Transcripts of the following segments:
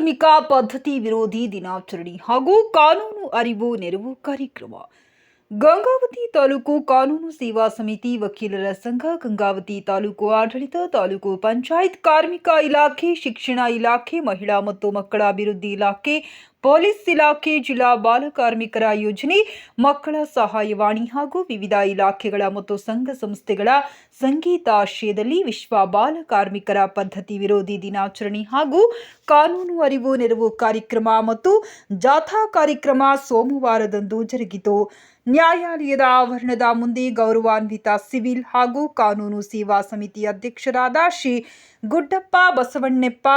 ಕಾರ್ಮಿಕ ಪದ್ಧತಿ ವಿರೋಧಿ ದಿನಾಚರಣೆ ಹಾಗೂ ಕಾನೂನು ಅರಿವು ನೆರವು ಕಾರ್ಯಕ್ರಮ. ಗಂಗಾವತಿ ತಾಲೂಕು ಕಾನೂನು ಸೇವಾ ಸಮಿತಿ, ವಕೀಲರ ಸಂಘ, ಗಂಗಾವತಿ ತಾಲೂಕು ಆಡಳಿತ, ತಾಲೂಕು ಪಂಚಾಯತ್, ಕಾರ್ಮಿಕ ಇಲಾಖೆ, ಶಿಕ್ಷಣ ಇಲಾಖೆ, ಮಹಿಳಾ ಮತ್ತು ಮಕ್ಕಳ ಅಭಿವೃದ್ಧಿ ಇಲಾಖೆ, ಪೊಲೀಸ್ ಇಲಾಖೆ, ಜಿಲ್ಲಾ ಬಾಲ ಕಾರ್ಮಿಕರ ಯೋಜನೆ, ಮಕ್ಕಳ ಸಹಾಯವಾಣಿ ಹಾಗೂ ವಿವಿಧ ಇಲಾಖೆಗಳ ಮತ್ತು ಸಂಘ ಸಂಸ್ಥೆಗಳ ಸಂಗೀತಾಶ್ರಯದಲ್ಲಿ ವಿಶ್ವ ಬಾಲ ಕಾರ್ಮಿಕರ ಪದ್ಧತಿ ವಿರೋಧಿ ದಿನಾಚರಣೆ ಹಾಗೂ ಕಾನೂನು ಅರಿವು ನೆರವು ಕಾರ್ಯಕ್ರಮ ಮತ್ತು ಜಾಥಾ ಕಾರ್ಯಕ್ರಮ ಸೋಮವಾರದಂದು ಜರುಗಿತು. ನ್ಯಾಯಾಲಯದ ಆವರಣದ ಮುಂದೆ ಗೌರವಾನ್ವಿತ ಸಿವಿಲ್ ಹಾಗೂ ಕಾನೂನು ಸೇವಾ ಸಮಿತಿ ಅಧ್ಯಕ್ಷರಾದ ಶ್ರೀ ಗುಡ್ಡಪ್ಪ ಬಸವಣ್ಣಪ್ಪ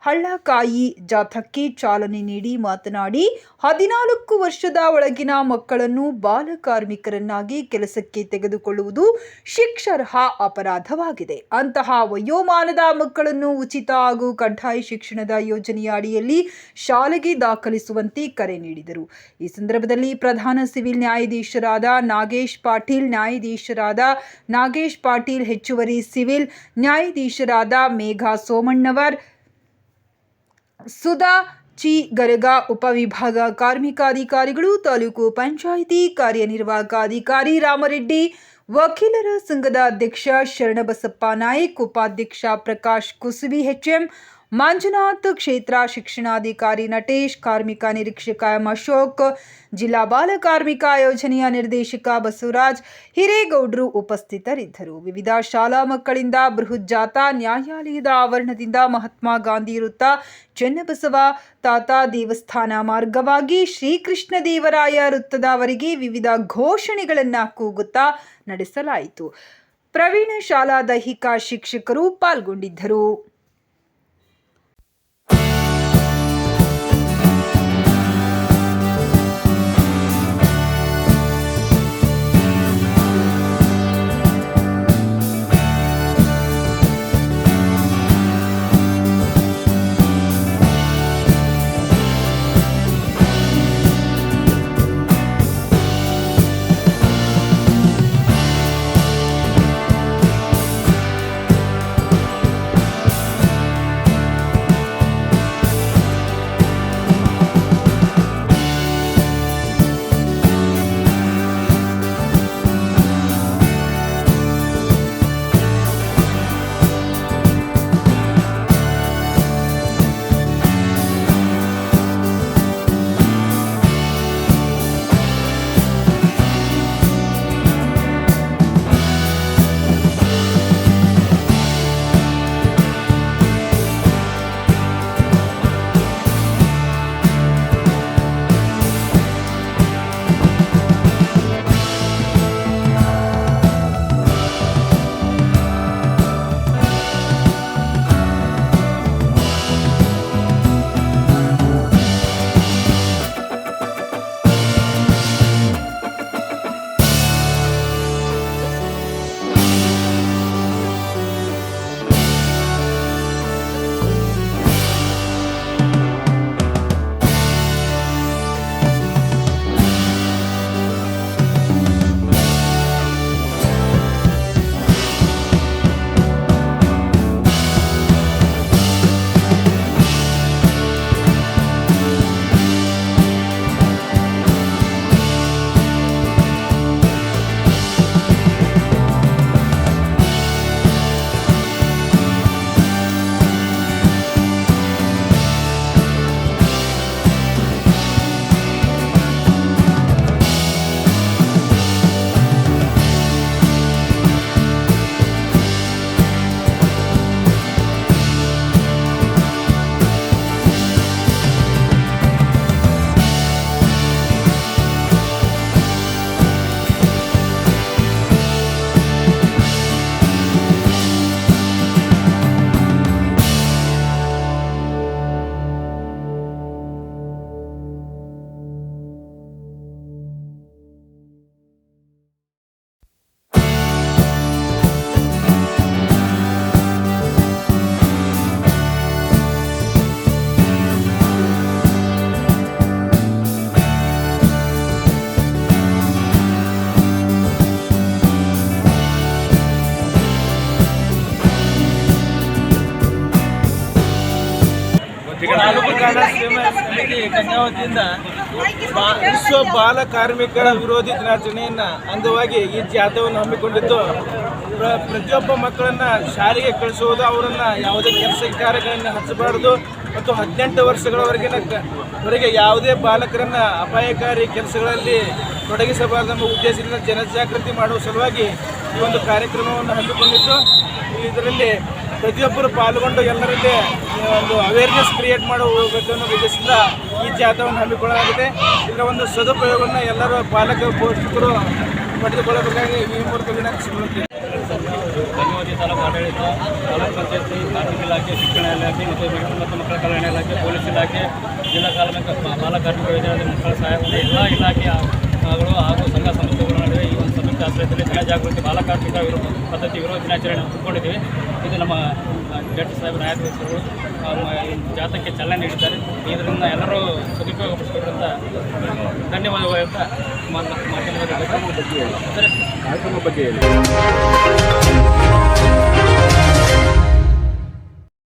ಹಳ್ಳಕಾಯಿ ಜಾಥಾಕ್ಕೆ ಚಾಲನೆ ನೀಡಿ ಮಾತನಾಡಿ, 14 ವರ್ಷದ ಒಳಗಿನ ಮಕ್ಕಳನ್ನು ಬಾಲ ಕಾರ್ಮಿಕರನ್ನಾಗಿ ಕೆಲಸಕ್ಕೆ ತೆಗೆದುಕೊಳ್ಳುವುದು ಶಿಕ್ಷಾರ್ಹ ಅಪರಾಧವಾಗಿದೆ. ಅಂತಹ ವಯೋಮಾನದ ಮಕ್ಕಳನ್ನು ಉಚಿತ ಹಾಗೂ ಕಡ್ಡಾಯ ಶಿಕ್ಷಣದ ಯೋಜನೆಯ ಅಡಿಯಲ್ಲಿ ಶಾಲೆಗೆ ದಾಖಲಿಸುವಂತೆ ಕರೆ ನೀಡಿದರು. ಈ ಸಂದರ್ಭದಲ್ಲಿ ಪ್ರಧಾನ ಸಿವಿಲ್ ನ್ಯಾಯಾಧೀಶರಾದ ನಾಗೇಶ್ ಪಾಟೀಲ್, ನ್ಯಾಯಾಧೀಶರಾದ ನಾಗೇಶ್ ಪಾಟೀಲ್, ಹೆಚ್ಚುವರಿ ಸಿವಿಲ್ ನ್ಯಾಯಾಧೀಶರಾದ ಮೇಘಾ ಸೋಮಣ್ಣವರ್, ಸುಧಾ ಚಿ ಗರಗ, ಉಪವಿಭಾಗ ಕಾರ್ಮಿಕ ಅಧಿಕಾರಿಗಳು, ತಾಲೂಕು ಪಂಚಾಯಿತಿ ಕಾರ್ಯನಿರ್ವಾಹಕ ಅಧಿಕಾರಿ ರಾಮರೆಡ್ಡಿ, ವಕೀಲರ ಸಂಘದ ಅಧ್ಯಕ್ಷ ಶರಣಬಸಪ್ಪ ನಾಯ್ಕ್, ಉಪಾಧ್ಯಕ್ಷ ಪ್ರಕಾಶ್ ಕುಸುಬಿ, HM ಮಂಜುನಾಥ್, ಕ್ಷೇತ್ರ ಶಿಕ್ಷಣಾಧಿಕಾರಿ ನಟೇಶ್, ಕಾರ್ಮಿಕ ನಿರೀಕ್ಷಕ ಅಶೋಕ್, ಜಿಲ್ಲಾ ಬಾಲ ಕಾರ್ಮಿಕ ಯೋಜನೆಯ ನಿರ್ದೇಶಕ ಬಸವರಾಜ್ ಹಿರೇಗೌಡರು ಉಪಸ್ಥಿತರಿದ್ದರು. ವಿವಿಧ ಶಾಲಾ ಮಕ್ಕಳಿಂದ ಬೃಹತ್ ಜಾಥಾ ನ್ಯಾಯಾಲಯದ ಆವರಣದಿಂದ ಮಹಾತ್ಮ ಗಾಂಧಿ ವೃತ್ತ, ಚನ್ನಬಸವ ತಾತ ದೇವಸ್ಥಾನ ಮಾರ್ಗವಾಗಿ ಶ್ರೀಕೃಷ್ಣ ದೇವರಾಯ ವೃತ್ತದವರೆಗೆ ವಿವಿಧ ಘೋಷಣೆಗಳನ್ನು ಕೂಗುತ್ತಾ ನಡೆಸಲಾಯಿತು. ಪ್ರವೀಣ ಶಾಲಾ ದೈಹಿಕ ಶಿಕ್ಷಕರು ಪಾಲ್ಗೊಂಡಿದ್ದರು. ಮುನ್ಸಿಪಾಲಿಟಿ ಗಂಗಾವತಿಯಿಂದ ವಿಶ್ವ ಬಾಲ ಕಾರ್ಮಿಕರ ವಿರೋಧಿ ದಿನಾಚರಣೆಯನ್ನ ಅಂಗವಾಗಿ ಈ ಜಾಥಾವನ್ನು ಹಮ್ಮಿಕೊಂಡಿದ್ದು ಪ್ರತಿಯೊಬ್ಬ ಮಕ್ಕಳನ್ನ ಶಾಲೆಗೆ ಕಳಿಸುವುದು, ಅವರನ್ನ ಯಾವುದೇ ಕೆಲಸ ಕಾರ್ಯಗಳನ್ನು ಹಚ್ಚಬಾರದು ಮತ್ತು 18 ವರ್ಷಗಳವರೆಗೆ ಯಾವುದೇ ಬಾಲಕರನ್ನ ಅಪಾಯಕಾರಿ ಕೆಲಸಗಳಲ್ಲಿ ತೊಡಗಿಸಬಾರದೆಂಬ ಉದ್ದೇಶದಿಂದ ಜನಜಾಗೃತಿ ಮಾಡುವ ಸಲುವಾಗಿ ಈ ಒಂದು ಕಾರ್ಯಕ್ರಮವನ್ನು ಹಮ್ಮಿಕೊಂಡಿದ್ದು, ಇದರಲ್ಲಿ ಪ್ರತಿಯೊಬ್ಬರು ಪಾಲ್ಗೊಂಡು ಎಲ್ಲರಲ್ಲಿ ಒಂದು ಅವೇರ್ನೆಸ್ ಕ್ರಿಯೇಟ್ ಮಾಡಬೇಕನ್ನೋ ಉದ್ದೇಶದಿಂದ ಈ ಜಾಥಾವನ್ನು ಹಮ್ಮಿಕೊಳ್ಳಲಾಗಿದೆ. ಇದರ ಒಂದು ಸದುಪಯೋಗವನ್ನು ಎಲ್ಲರೂ ಪಾಲಕರು ಪೋಷಕರು ಪಡೆದುಕೊಳ್ಳಬೇಕಾಗಿ ಈ ಮೂಲಕ ವಿನಂತಿಸಿಕೊಳ್ಳುತ್ತೇವೆ. ಗಂಗಾವತಿ ತಾಲೂಕು ಆಡಳಿತ, ತಾಲೂಕು ಪಂಚಾಯತಿ, ಕಾರ್ಮಿಕ ಇಲಾಖೆ, ಶಿಕ್ಷಣ ಇಲಾಖೆ ಮತ್ತು ಮಹಿಳಾ ಮತ್ತು ಮಕ್ಕಳ ಕಲ್ಯಾಣ ಇಲಾಖೆ, ಪೊಲೀಸ್ ಇಲಾಖೆ, ಜಿಲ್ಲಾ ಬಾಲ ಕಾರ್ಮಿಕ ಯೋಜನೆ ಮಕ್ಕಳ ಸಹಾಯವಾಣಿ ಎಲ್ಲ ಇಲಾಖೆಗಳು ಹಾಗೂ ಸಂಘ ಸಂಸ್ಥೆಗಳ ನಡುವೆ ಈ ಒಂದು ಸಂಯುಕ್ತ ಆಶ್ರಯದಲ್ಲಿ ಜನಜಾಗೃತಿ ಬಾಲ ಕಾರ್ಮಿಕ ಪದ್ಧತಿ ವಿರೋಧ ದಿನಾಚರಣೆ ಹಮ್ಮಿಕೊಂಡಿದ್ದೇವೆ. ಇದು ನಮ್ಮ ಜಡ್ಜ್ ಸಾಹೇಬ್ ನ್ಯಾಯಾಧೀಶರು ಜಾಥಾಕ್ಕೆ ಚಾಲನೆ ನೀಡಿದ್ದಾರೆ. ಇದರಿಂದ ಎಲ್ಲರೂ ಸದುಪಯೋಗಪಡಿಸಿಕೊಳ್ಳುವಂಥ ಧನ್ಯವಾದಗಳು ಅಂತ ಮಾಧ್ಯಮದ ಬಗ್ಗೆ